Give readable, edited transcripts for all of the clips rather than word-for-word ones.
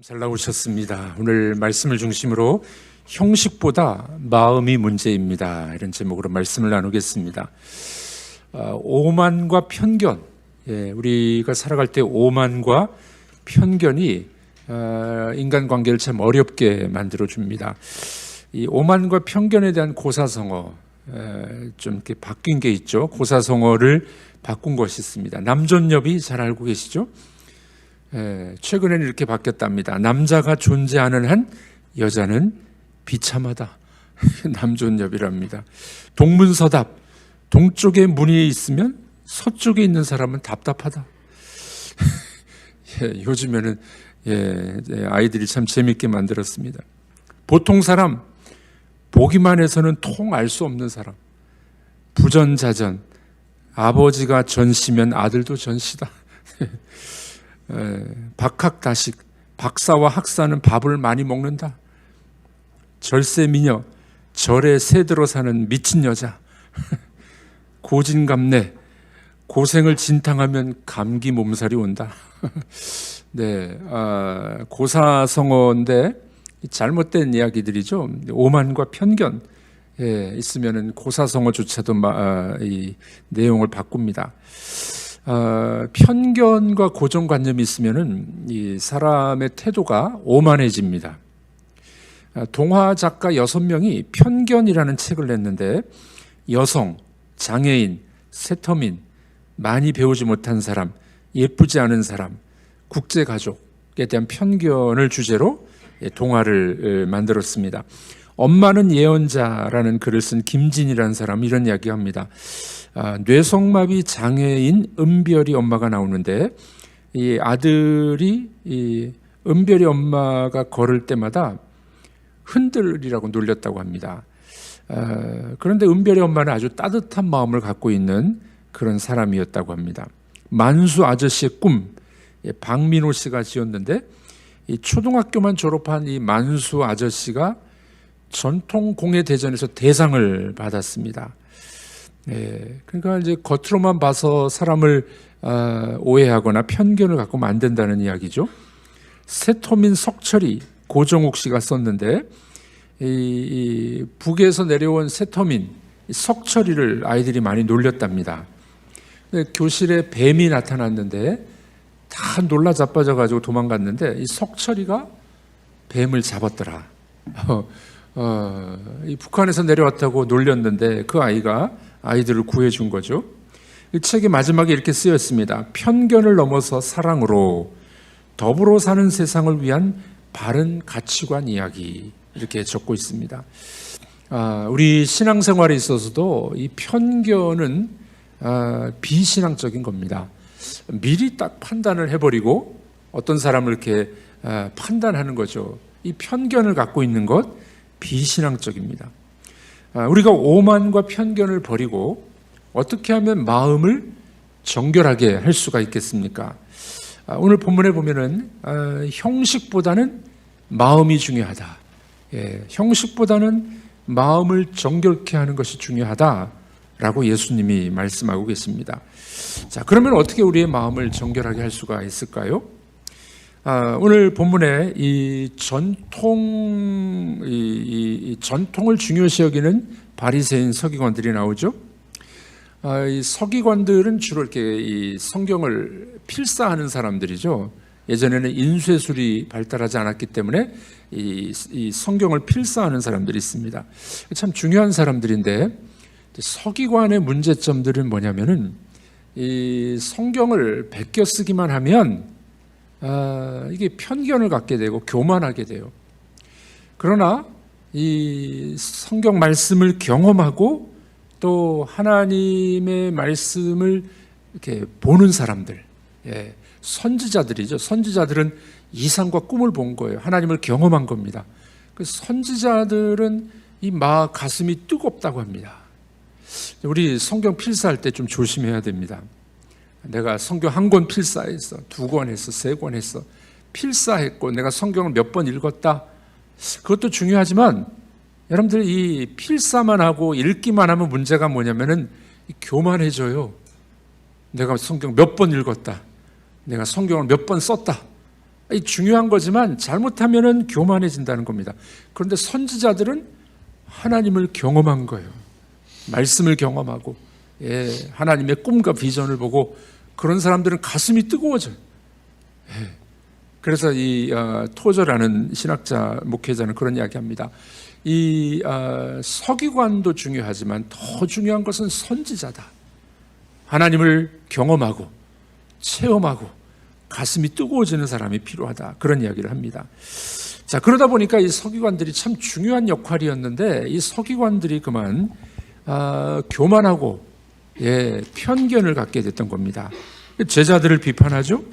잘 나오셨습니다. 오늘 말씀을 중심으로 형식보다 마음이 문제입니다. 이런 제목으로 말씀을 나누겠습니다. 오만과 편견, 우리가 살아갈 때 오만과 편견이 인간관계를 참 어렵게 만들어줍니다. 이 오만과 편견에 대한 고사성어, 좀 이렇게 바뀐 게 있죠. 고사성어를 바꾼 것이 있습니다. 남존여비 잘 알고 계시죠? 최근에는 이렇게 바뀌었답니다. 남자가 존재하는 한 여자는 비참하다. 남존여비랍니다. 동문서답, 동쪽에 문이 있으면 서쪽에 있는 사람은 답답하다. 요즘에는 아이들이 참 재밌게 만들었습니다. 보통 사람, 보기만 해서는 통 알 수 없는 사람. 부전자전, 아버지가 전시면 아들도 전시다. 박학다식, 박사와 학사는 밥을 많이 먹는다. 절세미녀, 절에 새들어 사는 미친 여자. 고진감래, 고생을 진탕하면 감기 몸살이 온다. 고사성어인데 잘못된 이야기들이죠. 오만과 편견 있으면은 고사성어조차도 이 내용을 바꿉니다. 편견과 고정관념이 있으면은 이 사람의 태도가 오만해집니다. 동화 작가 6명이 편견이라는 책을 냈는데 여성, 장애인, 세터민, 많이 배우지 못한 사람, 예쁘지 않은 사람, 국제가족에 대한 편견을 주제로 동화를 만들었습니다. 엄마는 예언자라는 글을 쓴 김진이라는 사람이 이런 이야기합니다. 뇌성마비 장애인 은별이 엄마가 나오는데 이 아들이 이 은별이 엄마가 걸을 때마다 흔들리라고 놀렸다고 합니다. 그런데 은별이 엄마는 아주 따뜻한 마음을 갖고 있는 그런 사람이었다고 합니다. 만수 아저씨의 꿈, 박민호 씨가 지었는데 이 초등학교만 졸업한 이 만수 아저씨가 전통공예대전에서 대상을 받았습니다. 그러니까 이제 겉으로만 봐서 사람을 오해하거나 편견을 갖고는 안 된다는 이야기죠. 세터민 석철이 고정욱 씨가 썼는데 이 북에서 내려온 세터민 석철이를 아이들이 많이 놀렸답니다. 교실에 뱀이 나타났는데 다 놀라 자빠져 가지고 도망갔는데 이 석철이가 뱀을 잡았더라. 이 북한에서 내려왔다고 놀렸는데 그 아이가 아이들을 구해준 거죠. 이 책의 마지막에 이렇게 쓰였습니다. 편견을 넘어서 사랑으로 더불어 사는 세상을 위한 바른 가치관 이야기, 이렇게 적고 있습니다. 우리 신앙생활에 있어서도 이 편견은 비신앙적인 겁니다. 미리 딱 판단을 해버리고 어떤 사람을 이렇게 판단하는 거죠. 이 편견을 갖고 있는 것 비신앙적입니다. 우리가 오만과 편견을 버리고 어떻게 하면 마음을 정결하게 할 수가 있겠습니까? 오늘 본문에 보면은 형식보다는 마음이 중요하다. 형식보다는 마음을 정결케 하는 것이 중요하다라고 예수님이 말씀하고 계십니다. 자, 그러면 어떻게 우리의 마음을 정결하게 할 수가 있을까요? 오늘 본문에 이 전통을 중요시 여기는 바리새인 서기관들이 나오죠. 이 서기관들은 주로 이렇게 이 성경을 필사하는 사람들이죠. 예전에는 인쇄술이 발달하지 않았기 때문에 이 성경을 필사하는 사람들이 있습니다. 참 중요한 사람들인데 서기관의 문제점들은 뭐냐면은 이 성경을 베껴 쓰기만 하면 이게 편견을 갖게 되고 교만하게 돼요. 그러나 이 성경 말씀을 경험하고 또 하나님의 말씀을 이렇게 보는 사람들, 선지자들이죠. 선지자들은 이상과 꿈을 본 거예요. 하나님을 경험한 겁니다. 그 선지자들은 이 가슴이 뜨겁다고 합니다. 우리 성경 필사할 때 좀 조심해야 됩니다. 내가 성경 1권 필사했어, 2권 했어, 3권 했어, 필사했고 내가 성경을 몇 번 읽었다. 그것도 중요하지만 여러분들 이 필사만 하고 읽기만 하면 문제가 뭐냐면은 교만해져요. 내가 성경 몇 번 읽었다, 내가 성경을 몇 번 썼다. 중요한 거지만 잘못하면은 교만해진다는 겁니다. 그런데 선지자들은 하나님을 경험한 거예요. 말씀을 경험하고, 하나님의 꿈과 비전을 보고 그런 사람들은 가슴이 뜨거워져요. 그래서 이 토저라는 신학자 목회자는 그런 이야기합니다. 이 서기관도 중요하지만 더 중요한 것은 선지자다. 하나님을 경험하고 체험하고 가슴이 뜨거워지는 사람이 필요하다. 그런 이야기를 합니다. 자, 그러다 보니까 이 서기관들이 참 중요한 역할이었는데 이 서기관들이 그만 교만하고 편견을 갖게 됐던 겁니다. 제자들을 비판하죠.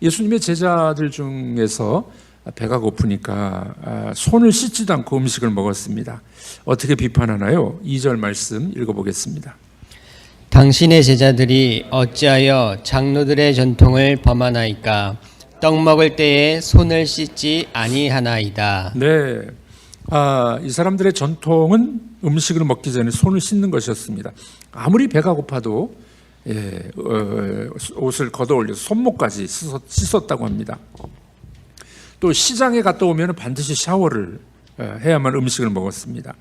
예수님의 제자들 중에서 배가 고프니까 손을 씻지도 않고 음식을 먹었습니다. 어떻게 비판하나요? 2절 말씀 읽어보겠습니다. 당신의 제자들이 어찌하여 장로들의 전통을 범하나이까? 떡 먹을 때에 손을 씻지 아니하나이다. 네, 이 사람들의 전통은 음식을 먹기 전에 손을 씻는 것이었습니다. 아무리 배가 고파도 옷을 걷어올려서 손목까지 씻었다고 합니다. 또 시장에 갔다 오면 반드시 샤워를 해야만 음식을 먹었습니다.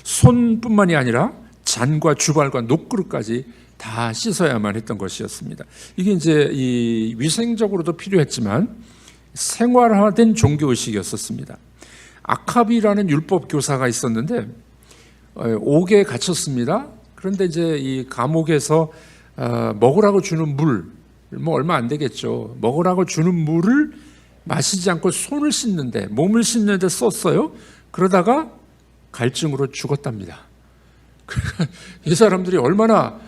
손뿐만이 아니라 잔과 주발과 녹그릇까지 다 씻어야만 했던 것이었습니다. 이게 이제 이 위생적으로도 필요했지만 생활화된 종교의식이었었습니다. 아캅이라는 율법 교사가 있었는데 옥에 갇혔습니다. 그런데 이제 이 감옥에서 먹으라고 주는 물, 뭐 얼마 안 되겠죠. 먹으라고 주는 물을 마시지 않고 손을 씻는데, 몸을 씻는데 썼어요. 그러다가 갈증으로 죽었답니다. 이 사람들이 얼마나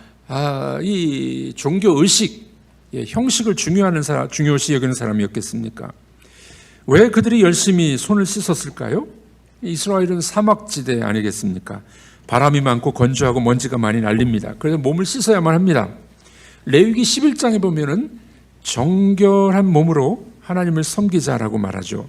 이 종교 의식, 형식을 중요시 여기는 사람이었겠습니까? 왜 그들이 열심히 손을 씻었을까요? 이스라엘은 사막지대 아니겠습니까? 바람이 많고 건조하고 먼지가 많이 날립니다. 그래서 몸을 씻어야만 합니다. 레위기 11장에 보면은 정결한 몸으로 하나님을 섬기자라고 말하죠.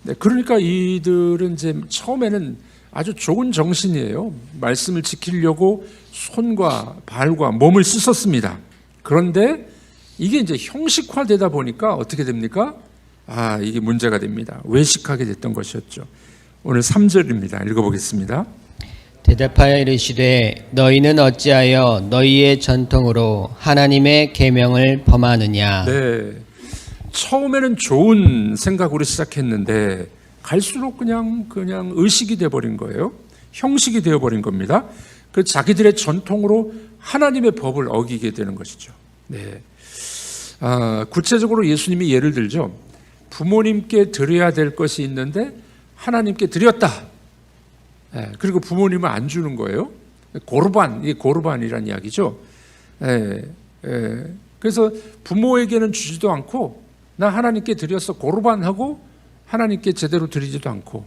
네, 그러니까 이들은 이제 처음에는 아주 좋은 정신이에요. 말씀을 지키려고 손과 발과 몸을 씻었습니다. 그런데 이게 이제 형식화되다 보니까 어떻게 됩니까? 이게 문제가 됩니다. 외식하게 됐던 것이었죠. 오늘 3절입니다. 읽어보겠습니다. 대답하여 이르시되 너희는 어찌하여 너희의 전통으로 하나님의 계명을 범하느냐. 네, 처음에는 좋은 생각으로 시작했는데 갈수록 그냥 의식이 되어버린 거예요. 형식이 되어버린 겁니다. 그 자기들의 전통으로 하나님의 법을 어기게 되는 것이죠. 네, 구체적으로 예수님이 예를 들죠. 부모님께 드려야 될 것이 있는데 하나님께 드렸다. 그리고 부모님은 안 주는 거예요. 이게 고르반이라는 이야기죠. 그래서 부모에게는 주지도 않고 나 하나님께 드렸어 고르반하고 하나님께 제대로 드리지도 않고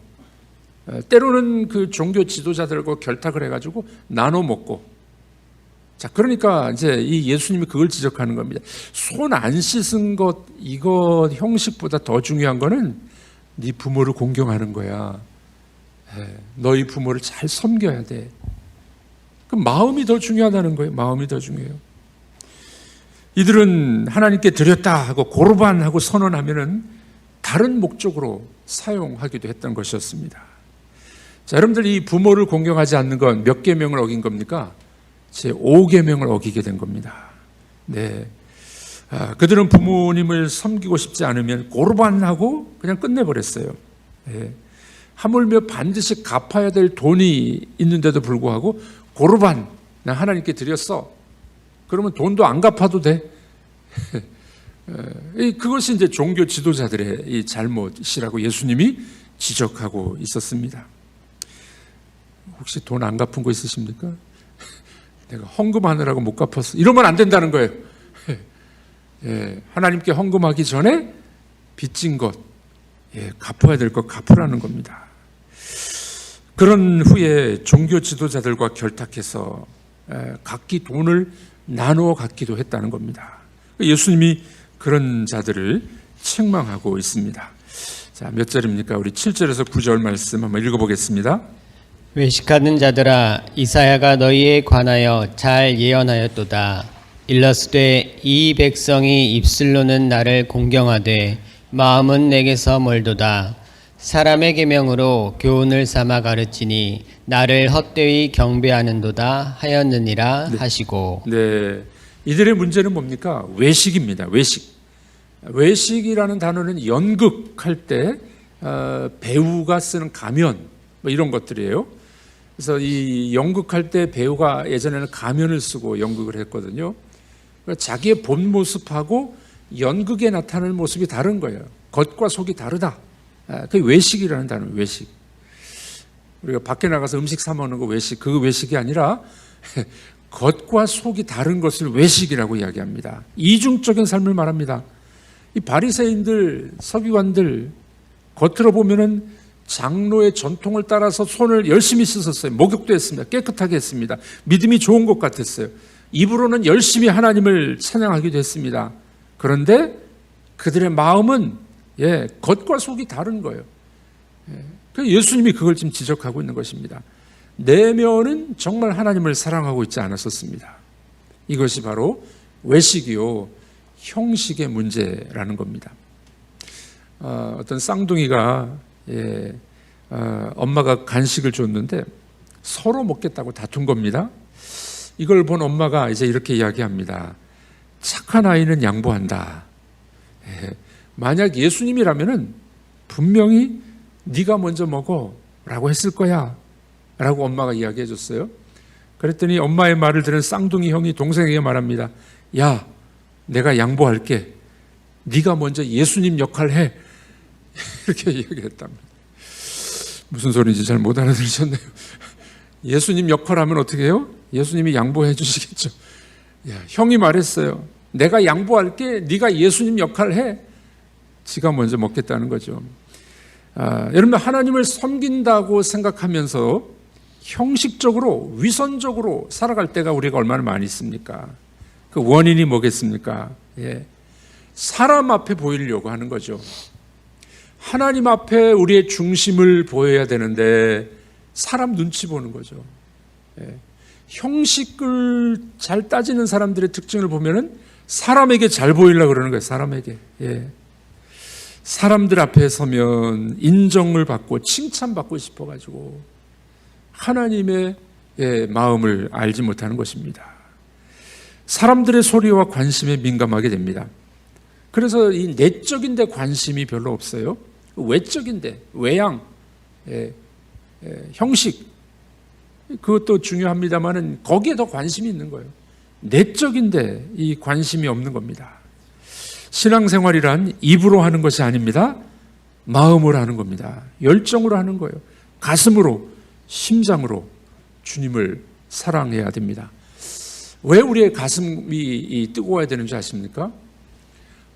때로는 그 종교 지도자들과 결탁을 해가지고 나눠 먹고. 자, 그러니까 이제 이 예수님이 그걸 지적하는 겁니다. 손 안 씻은 것 이거 형식보다 더 중요한 거는 네 부모를 공경하는 거야. 너희 부모를 잘 섬겨야 돼. 그 마음이 더 중요하다는 거예요. 마음이 더 중요해요. 이들은 하나님께 드렸다 하고 고르반하고 선언하면은 다른 목적으로 사용하기도 했던 것이었습니다. 자, 여러분들 이 부모를 공경하지 않는 건 몇 계명을 어긴 겁니까? 제 5계명을 어기게 된 겁니다. 네, 그들은 부모님을 섬기고 싶지 않으면 고르반하고 그냥 끝내버렸어요. 네. 하물며 반드시 갚아야 될 돈이 있는데도 불구하고 고르반, 나 하나님께 드렸어. 그러면 돈도 안 갚아도 돼. 그것이 이제 종교 지도자들의 이 잘못이라고 예수님이 지적하고 있었습니다. 혹시 돈 안 갚은 거 있으십니까? 내가 헌금하느라고 못 갚았어. 이러면 안 된다는 거예요. 하나님께 헌금하기 전에 빚진 것, 갚아야 될 것 갚으라는 겁니다. 그런 후에 종교 지도자들과 결탁해서 각기 돈을 나누어 갖기도 했다는 겁니다. 예수님이 그런 자들을 책망하고 있습니다. 자, 몇 절입니까? 우리 7절에서 9절 말씀 한번 읽어보겠습니다. 외식하는 자들아, 이사야가 너희에 관하여 잘 예언하였도다. 일러스되 이 백성이 입술로는 나를 공경하되 마음은 내게서 멀도다. 사람의 계명으로 교훈을 삼아 가르치니 나를 헛되이 경배하는도다 하였느니라 하시고. 네, 이들의 문제는 뭡니까? 외식입니다. 외식이라는 단어는 연극할 때 배우가 쓰는 가면 뭐 이런 것들이에요. 그래서 이 연극할 때 배우가 예전에는 가면을 쓰고 연극을 했거든요. 그러니까 자기의 본 모습하고 연극에 나타나는 모습이 다른 거예요. 겉과 속이 다르다. 그게 외식이라는 단어예요. 외식. 우리가 밖에 나가서 음식 사 먹는 거 외식, 그 외식이 아니라 겉과 속이 다른 것을 외식이라고 이야기합니다. 이중적인 삶을 말합니다. 이 바리새인들, 서기관들 겉으로 보면은 장로의 전통을 따라서 손을 열심히 씻었어요. 목욕도 했습니다. 깨끗하게 했습니다. 믿음이 좋은 것 같았어요. 입으로는 열심히 하나님을 찬양하기도 했습니다. 그런데 그들의 마음은 겉과 속이 다른 거예요. 그래서 예수님이 그걸 지금 지적하고 있는 것입니다. 내면은 정말 하나님을 사랑하고 있지 않았었습니다. 이것이 바로 외식이요 형식의 문제라는 겁니다. 어떤 쌍둥이가 엄마가 간식을 줬는데 서로 먹겠다고 다툰 겁니다. 이걸 본 엄마가 이제 이렇게 이야기합니다. 착한 아이는 양보한다. 만약 예수님이라면은 분명히 네가 먼저 먹어라고 했을 거야 라고 엄마가 이야기해 줬어요. 그랬더니 엄마의 말을 들은 쌍둥이 형이 동생에게 말합니다. 야, 내가 양보할게. 네가 먼저 예수님 역할 해. 이렇게 이야기했답니다. 무슨 소리인지 잘 못 알아들으셨네요. 예수님 역할하면 어떻게 해요? 예수님이 양보해 주시겠죠. 형이 말했어요. 내가 양보할게. 네가 예수님 역할을 해. 지가 먼저 먹겠다는 거죠. 여러분, 하나님을 섬긴다고 생각하면서 형식적으로 위선적으로 살아갈 때가 우리가 얼마나 많이 있습니까? 그 원인이 뭐겠습니까? 사람 앞에 보이려고 하는 거죠. 하나님 앞에 우리의 중심을 보여야 되는데 사람 눈치 보는 거죠. 형식을 잘 따지는 사람들의 특징을 보면은 사람에게 잘 보이려고 그러는 거예요. 사람에게. 사람들 앞에 서면 인정을 받고 칭찬받고 싶어가지고 하나님의 마음을 알지 못하는 것입니다. 사람들의 소리와 관심에 민감하게 됩니다. 그래서 이 내적인 데 관심이 별로 없어요. 외적인 데, 외양, 형식, 그것도 중요합니다만은 거기에 더 관심이 있는 거예요. 내적인 데 이 관심이 없는 겁니다. 신앙생활이란 입으로 하는 것이 아닙니다. 마음으로 하는 겁니다. 열정으로 하는 거예요. 가슴으로, 심장으로 주님을 사랑해야 됩니다. 왜 우리의 가슴이 뜨거워야 되는지 아십니까?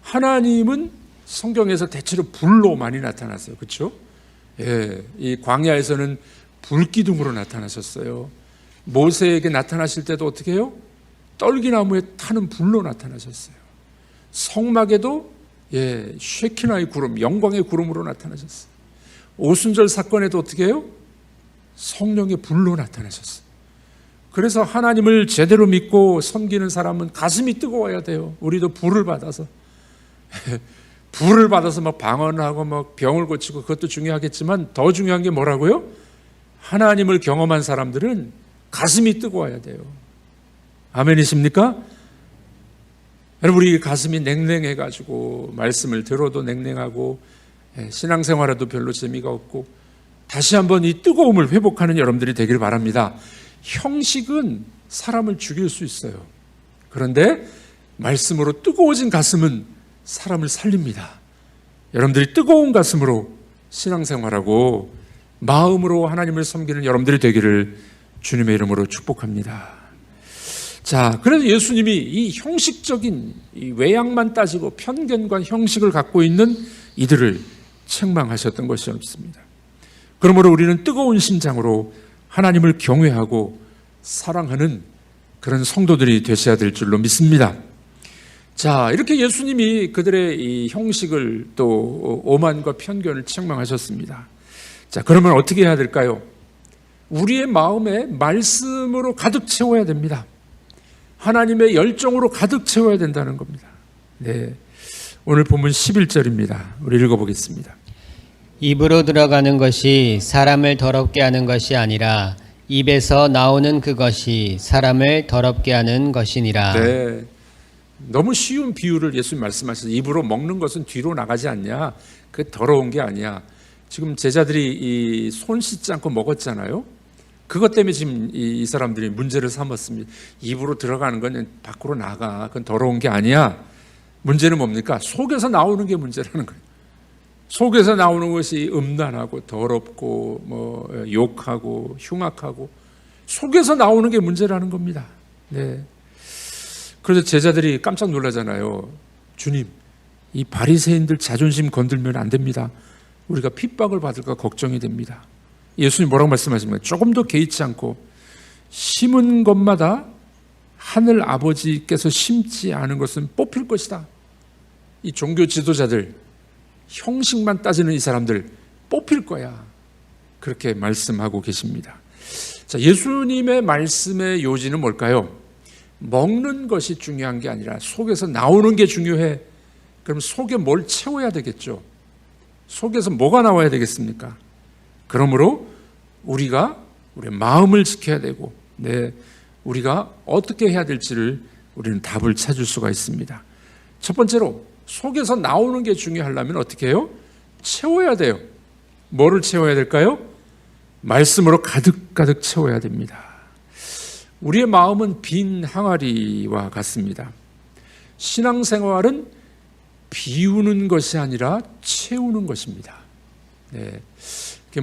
하나님은 성경에서 대체로 불로 많이 나타났어요. 그렇죠? 이 광야에서는 불기둥으로 나타나셨어요. 모세에게 나타나실 때도 어떻게 해요? 떨기나무에 타는 불로 나타나셨어요. 성막에도 쉐키나의 구름, 영광의 구름으로 나타나셨어요. 오순절 사건에도 어떻게 해요? 성령의 불로 나타나셨어요. 그래서 하나님을 제대로 믿고 섬기는 사람은 가슴이 뜨거워야 돼요. 우리도 불을 받아서 막 방언하고 막 병을 고치고 그것도 중요하겠지만 더 중요한 게 뭐라고요? 하나님을 경험한 사람들은 가슴이 뜨거워야 돼요. 아멘이십니까? 여러분, 우리 가슴이 냉랭해가지고 말씀을 들어도 냉랭하고 신앙생활에도 별로 재미가 없고 다시 한번 이 뜨거움을 회복하는 여러분들이 되길 바랍니다. 형식은 사람을 죽일 수 있어요. 그런데 말씀으로 뜨거워진 가슴은 사람을 살립니다. 여러분들이 뜨거운 가슴으로 신앙생활하고 마음으로 하나님을 섬기는 여러분들이 되기를 주님의 이름으로 축복합니다. 자, 그래서 예수님이 이 형식적인 이 외양만 따지고 편견과 형식을 갖고 있는 이들을 책망하셨던 것이었습니다. 그러므로 우리는 뜨거운 심장으로 하나님을 경외하고 사랑하는 그런 성도들이 되셔야 될 줄로 믿습니다. 자, 이렇게 예수님이 그들의 이 형식을 또 오만과 편견을 책망하셨습니다. 자, 그러면 어떻게 해야 될까요? 우리의 마음에 말씀으로 가득 채워야 됩니다. 하나님의 열정으로 가득 채워야 된다는 겁니다. 네. 오늘 본문 11절입니다. 우리 읽어보겠습니다. 입으로 들어가는 것이 사람을 더럽게 하는 것이 아니라 입에서 나오는 그것이 사람을 더럽게 하는 것이니라. 네, 너무 쉬운 비유를 예수님 말씀하셔서 입으로 먹는 것은 뒤로 나가지 않냐? 그 더러운 게 아니야. 지금 제자들이 이 손 씻지 않고 먹었잖아요. 그것 때문에 지금 이 사람들이 문제를 삼았습니다. 입으로 들어가는 건 밖으로 나가. 그건 더러운 게 아니야. 문제는 뭡니까? 속에서 나오는 게 문제라는 거예요. 속에서 나오는 것이 음란하고 더럽고 뭐 욕하고 흉악하고 속에서 나오는 게 문제라는 겁니다. 네. 그래서 제자들이 깜짝 놀라잖아요. 주님, 이 바리새인들 자존심 건들면 안 됩니다. 우리가 핍박을 받을까 걱정이 됩니다. 예수님 뭐라고 말씀하십니까? 조금 더 개의치 않고 심은 것마다 하늘 아버지께서 심지 않은 것은 뽑힐 것이다. 이 종교 지도자들, 형식만 따지는 이 사람들 뽑힐 거야. 그렇게 말씀하고 계십니다. 자, 예수님의 말씀의 요지는 뭘까요? 먹는 것이 중요한 게 아니라 속에서 나오는 게 중요해. 그럼 속에 뭘 채워야 되겠죠? 속에서 뭐가 나와야 되겠습니까? 그러므로 우리가 우리의 마음을 지켜야 되고, 우리가 어떻게 해야 될지를 우리는 답을 찾을 수가 있습니다. 첫 번째로 속에서 나오는 게 중요하려면 어떻게 해요? 채워야 돼요. 뭐를 채워야 될까요? 말씀으로 가득가득 채워야 됩니다. 우리의 마음은 빈 항아리와 같습니다. 신앙생활은 비우는 것이 아니라 채우는 것입니다.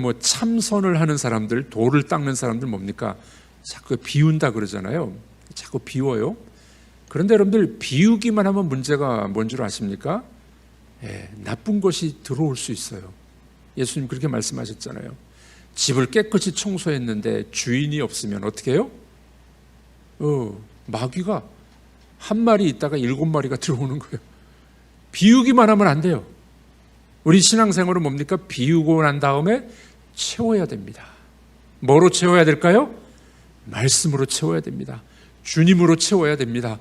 뭐 참선을 하는 사람들, 돌을 닦는 사람들 뭡니까? 자꾸 비운다 그러잖아요. 자꾸 비워요. 그런데 여러분들 비우기만 하면 문제가 뭔 줄 아십니까? 나쁜 것이 들어올 수 있어요. 예수님 그렇게 말씀하셨잖아요. 집을 깨끗이 청소했는데 주인이 없으면 어떻게 해요? 마귀가 한 마리 있다가 7마리가 들어오는 거예요. 비우기만 하면 안 돼요. 우리 신앙생활은 뭡니까? 비우고 난 다음에 채워야 됩니다. 뭐로 채워야 될까요? 말씀으로 채워야 됩니다. 주님으로 채워야 됩니다.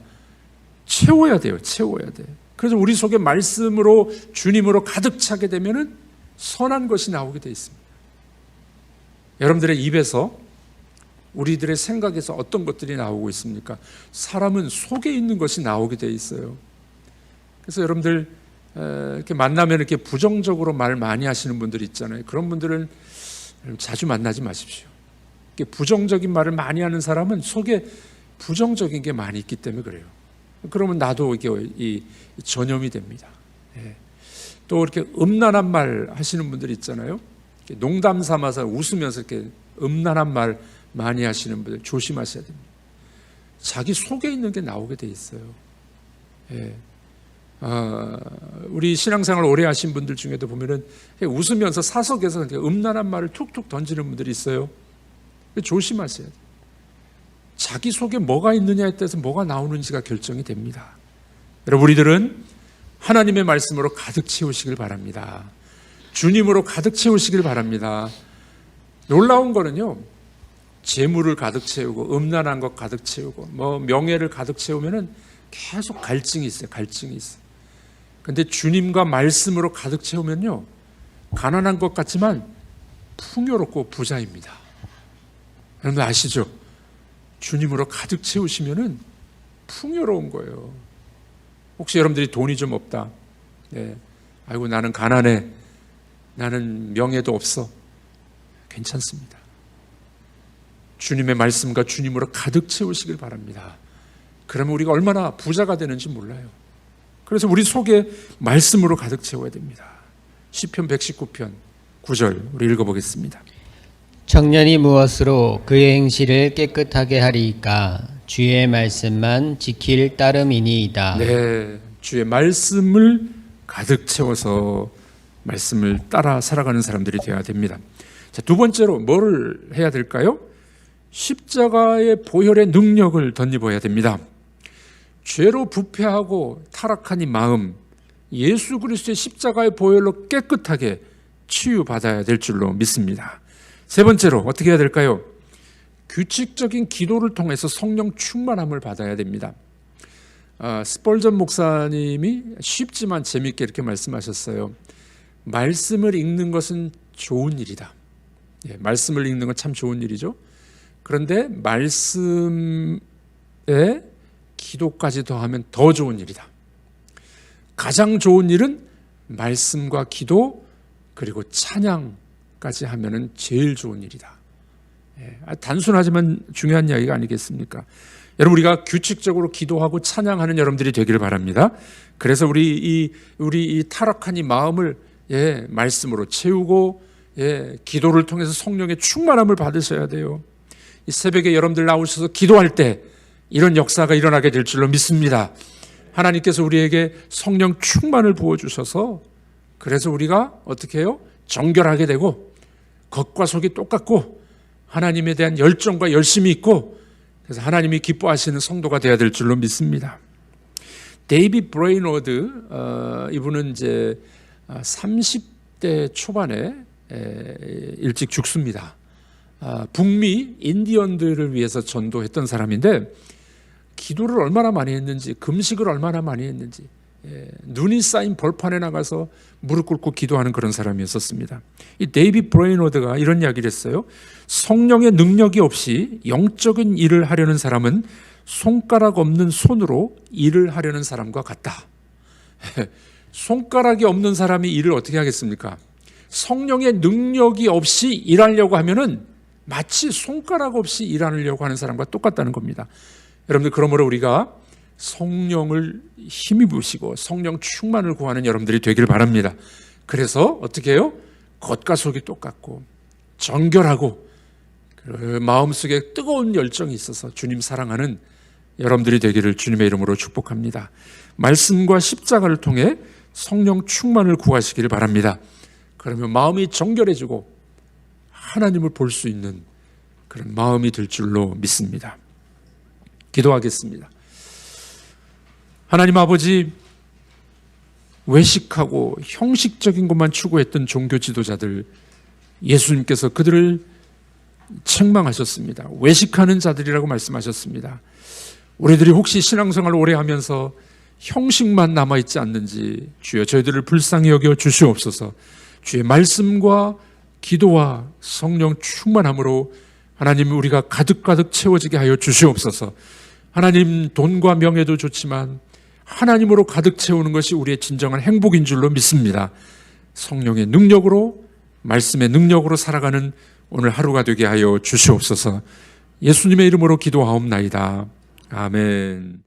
채워야 돼요. 채워야 돼. 그래서 우리 속에 말씀으로 주님으로 가득 차게 되면은 선한 것이 나오게 돼 있습니다. 여러분들의 입에서 우리들의 생각에서 어떤 것들이 나오고 있습니까? 사람은 속에 있는 것이 나오게 돼 있어요. 그래서 여러분들 이렇게 만나면 이렇게 부정적으로 말 많이 하시는 분들 있잖아요. 그런 분들은 자주 만나지 마십시오. 이렇게 부정적인 말을 많이 하는 사람은 속에 부정적인 게 많이 있기 때문에 그래요. 그러면 나도 이게 이 전염이 됩니다. 또 이렇게 음란한 말 하시는 분들 있잖아요. 농담 삼아서 웃으면서 이렇게 음란한 말 많이 하시는 분들 조심하셔야 됩니다. 자기 속에 있는 게 나오게 돼 있어요. 우리 신앙생활 오래 하신 분들 중에도 보면은 웃으면서 사석에서 음란한 말을 툭툭 던지는 분들이 있어요. 조심하셔야 돼요. 자기 속에 뭐가 있느냐에 따라서 뭐가 나오는지가 결정이 됩니다. 여러분, 우리들은 하나님의 말씀으로 가득 채우시길 바랍니다. 주님으로 가득 채우시길 바랍니다. 놀라운 거는요, 재물을 가득 채우고 음란한 것 가득 채우고 뭐 명예를 가득 채우면은 계속 갈증이 있어요. 갈증이 있어요. 근데 주님과 말씀으로 가득 채우면요, 가난한 것 같지만 풍요롭고 부자입니다. 여러분 아시죠? 주님으로 가득 채우시면은 풍요로운 거예요. 혹시 여러분들이 돈이 좀 없다, 아이고 나는 가난해, 나는 명예도 없어, 괜찮습니다. 주님의 말씀과 주님으로 가득 채우시길 바랍니다. 그러면 우리가 얼마나 부자가 되는지 몰라요. 그래서 우리 속에 말씀으로 가득 채워야 됩니다. 시편 119편 9절 우리 읽어보겠습니다. 청년이 무엇으로 그의 행실을 깨끗하게 하리이까? 주의 말씀만 지킬 따름이니이다. 네, 주의 말씀을 가득 채워서 말씀을 따라 살아가는 사람들이 되어야 됩니다. 자, 두 번째로 뭐를 해야 될까요? 십자가의 보혈의 능력을 덧입어야 됩니다. 죄로 부패하고 타락한 이 마음, 예수 그리스도의 십자가의 보혈로 깨끗하게 치유받아야 될 줄로 믿습니다. 세 번째로 어떻게 해야 될까요? 규칙적인 기도를 통해서 성령 충만함을 받아야 됩니다. 스펄전 목사님이 쉽지만 재미있게 이렇게 말씀하셨어요. 말씀을 읽는 것은 좋은 일이다. 예, 말씀을 읽는 건 참 좋은 일이죠. 그런데 말씀에 기도까지 더하면 더 좋은 일이다. 가장 좋은 일은 말씀과 기도 그리고 찬양까지 하면은 제일 좋은 일이다. 예, 단순하지만 중요한 이야기가 아니겠습니까? 여러분, 우리가 규칙적으로 기도하고 찬양하는 여러분들이 되기를 바랍니다. 그래서 우리 이 타락한 이 마음을 말씀으로 채우고 기도를 통해서 성령의 충만함을 받으셔야 돼요. 이 새벽에 여러분들 나오셔서 기도할 때 이런 역사가 일어나게 될 줄로 믿습니다. 하나님께서 우리에게 성령 충만을 부어주셔서 그래서 우리가 어떻게 해요? 정결하게 되고 겉과 속이 똑같고 하나님에 대한 열정과 열심이 있고 그래서 하나님이 기뻐하시는 성도가 되어야 될 줄로 믿습니다. 데이빗 브레이너드 이분은 이제 30대 초반에 일찍 죽습니다. 북미 인디언들을 위해서 전도했던 사람인데 기도를 얼마나 많이 했는지 금식을 얼마나 많이 했는지 눈이 쌓인 벌판에 나가서 무릎 꿇고 기도하는 그런 사람이었습니다. 이 데이빗 브레이너드가 이런 이야기를 했어요. 성령의 능력이 없이 영적인 일을 하려는 사람은 손가락 없는 손으로 일을 하려는 사람과 같다. 손가락이 없는 사람이 일을 어떻게 하겠습니까? 성령의 능력이 없이 일하려고 하면은 마치 손가락 없이 일하려고 하는 사람과 똑같다는 겁니다. 여러분들, 그러므로 우리가 성령을 힘입으시고 성령 충만을 구하는 여러분들이 되기를 바랍니다. 그래서 어떻게 해요? 겉과 속이 똑같고 정결하고 그 마음속에 뜨거운 열정이 있어서 주님 사랑하는 여러분들이 되기를 주님의 이름으로 축복합니다. 말씀과 십자가를 통해 성령 충만을 구하시기를 바랍니다. 그러면 마음이 정결해지고 하나님을 볼 수 있는 그런 마음이 될 줄로 믿습니다. 기도하겠습니다. 하나님 아버지, 외식하고 형식적인 것만 추구했던 종교 지도자들, 예수님께서 그들을 책망하셨습니다. 외식하는 자들이라고 말씀하셨습니다. 우리들이 혹시 신앙생활을 오래 하면서 형식만 남아있지 않는지 주여 저희들을 불쌍히 여겨 주시옵소서. 주의 말씀과 기도와 성령 충만함으로 하나님 우리가 가득가득 채워지게 하여 주시옵소서. 하나님, 돈과 명예도 좋지만 하나님으로 가득 채우는 것이 우리의 진정한 행복인 줄로 믿습니다. 성령의 능력으로, 말씀의 능력으로 살아가는 오늘 하루가 되게 하여 주시옵소서. 예수님의 이름으로 기도하옵나이다. 아멘.